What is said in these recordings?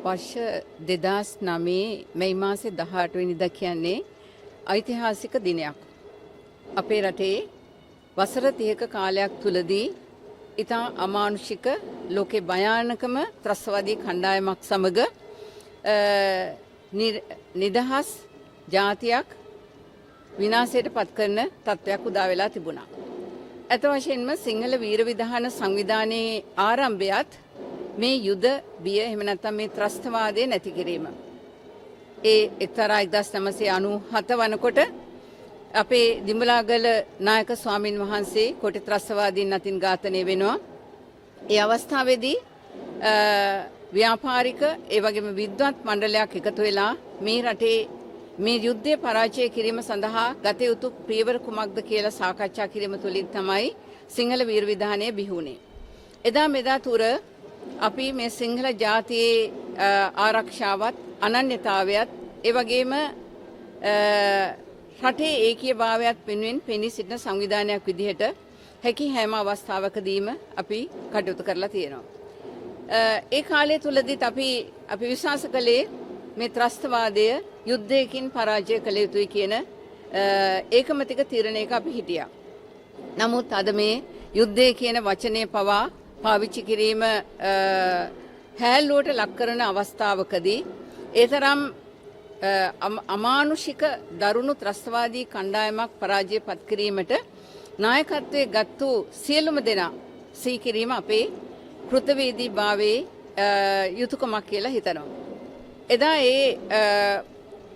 වර්ෂ 2009 මැයි මාසේ 18 වෙනිදා කියන්නේ ඓතිහාසික දිනයක්. අපේ රටේ වසර 30ක කාලයක් තුලදී ඉතා අමානුෂික ලෝකේ භයානකම ත්‍රස්තවාදී කණ්ඩායමක් සමග නිදහස් ජාතියක් විනාශයට පත් කරන තත්ත්වයක් උදා වෙලා තිබුණා. අත වශයෙන්ම සිංහල වීර විධාන සංවිධානයේ ආරම්භයත් මේ යුද බිය එහෙම නැත්නම් මේ ත්‍රස්තවාදය නැති කිරීම. ඒ එක්තරා 1997 වනකොට අපේ දිඹලාගල නායක ස්වාමින් වහන්සේ කොටි ත්‍රස්තවාදීන් අතින් ඝාතනය වෙනවා. ඒ අවස්ථාවේදී ව්‍යාපාරික ඒ වගේම විද්වත් මණ්ඩලයක් එකතු වෙලා මේ රටේ මේ යුද්ධය පරාජය කිරීම සඳහා ගත යුතු පියවර කුමක්ද කියලා සාකච්ඡා කිරීම තුළින් තමයි සිංහල වීර විධානය බිහි වුණේ. එදා මෙදා තුර අපි මේ සිංහල ජාතියේ ආරක්ෂාවත් අනන්‍යතාවයත් ඒ වගේම රටේ ඒකීයභාවයත් වෙනුවෙන් පෙනී සිටින සංවිධානයක් විදිහට හැකි හැම අවස්ථාවකදීම අපි කටයුතු කරලා තියෙනවා. ඒ කාලය තුලදීත් අපි විශ්වාස කළේ මේ ත්‍රස්තවාදය යුද්ධයකින් පරාජය කළ යුතුයි කියන ඒකමතික තීරණයක අපි හිටියා. නමුත් අද මේ යුද්ධය කියන වචනේ පවා පාවිච්චි කිරීම හැල්ලුවට ලක් කරන අවස්ථාවකදී ඒ තරම් අමානුෂික දරුණු ත්‍රස්තවාදී කණ්ඩායමක් පරාජය පත් කිරීමට නායකත්වයේ ගත්තු සියලුම දෙනා සිහි කිරීම අපේ කෘතවේදී භාවයේ යුතුයකමක් කියලා හිතනවා. එදා ඒ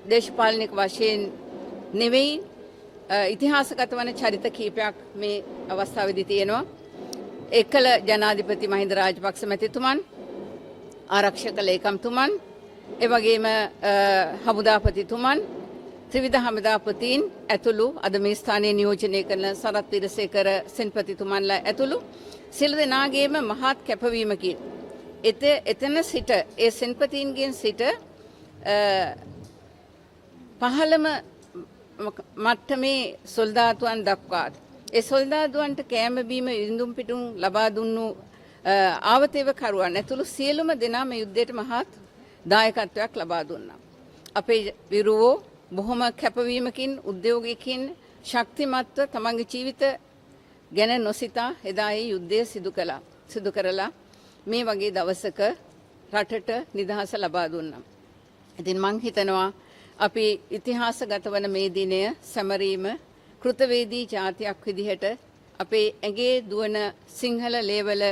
දේශපාලනික වශයෙන් නෙවෙයි ඉතිහාසගත වන චරිත කීපයක් මේ අවස්ථාවේදී තියෙනවා. එකල ජනාධිපති මහින්ද රාජපක්ෂ මැතිතුමන්, ආරක්ෂක ලේකම්තුමන්, ඒ වගේම හමුදාපතිතුමන්, ත්‍රිවිධ හමුදාපතීන් ඇතුළු අද මේ ස්ථානයේ නියෝජනය කරන සරත් විරසේකර සෙන්පතිතුමන්ලා ඇතුළු සියලු දෙනාගේම මහත් කැපවීමකින් එතන සිට ඒ සෙන්පතීන්ගෙන් සිට පහළම මට්ටමේ සොල්දාදුවන් දක්වාත් ඒ සොල්දාදුවන්ට කෑම බීම ඉඳුම් පිටුම් ලබා දුන්නු ආවතේවකරුවන් ඇතුළු සියලුම දෙනා මේ යුද්ධයට මහත් දායකත්වයක් ලබා දුන්නා. අපේ විරුවෝ බොහොම කැපවීමකින් උද්‍යෝගයකින් ශක්තිමත්ව තමන්ගේ ජීවිත ගැන නොසිතා එදා ඒ යුද්ධය සිදු කරලා මේ වගේ දවසක රටට නිදහස ලබා දුන්නා. ඉතින් මං හිතනවා අපි ඉතිහාසගත වන මේ දිනය සැමරීම කෘතවේදී ජාතියක් විදිහට අපේ ඇගේ දුවන සිංහල ලේවල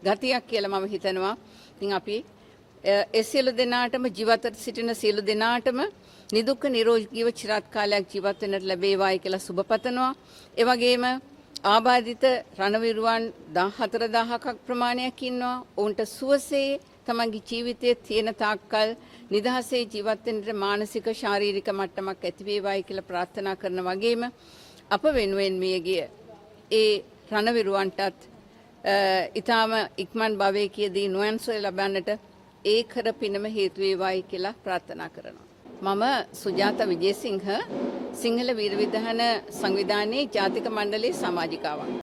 ගතියක් කියලා මම හිතනවා. ඉතින් අපි ඒ සියලු දෙනාටම ජීවිතයට සිටින සියලු දෙනාටම නිදුක් නිරෝගීව චිරාත් කාලයක් ජීවත් වෙන්නට ලැබේවායි කියලා සුබ පතනවා. ඒ වගේම ආබාධිත රණවිරුවන් 14000ක් ප්‍රමාණයක් ඉන්නවා. ඔවුන්ට සුවසේ තමන්ගේ ජීවිතයේ තියෙන තාක්කල් නිදහසේ ජීවත් වෙන්නට මානසික ශාරීරික මට්ටමක් ඇති වේවායි කියලා ප්‍රාර්ථනා කරන වගේම අප වෙනුවෙන් මියගිය ඒ රණවිරුවන්ටත් ඊටාම ඉක්මන් භවයකදී නොයන්සොය ලබන්නට ඒ කර පිනම හේතු වේවායි කියලා ප්‍රාර්ථනා කරනවා. මම සුජාත විජේසිංහ සිංහල වීර විධාන සංවිධානයේ ජාතික මණ්ඩලයේ සමාජිකාවක්.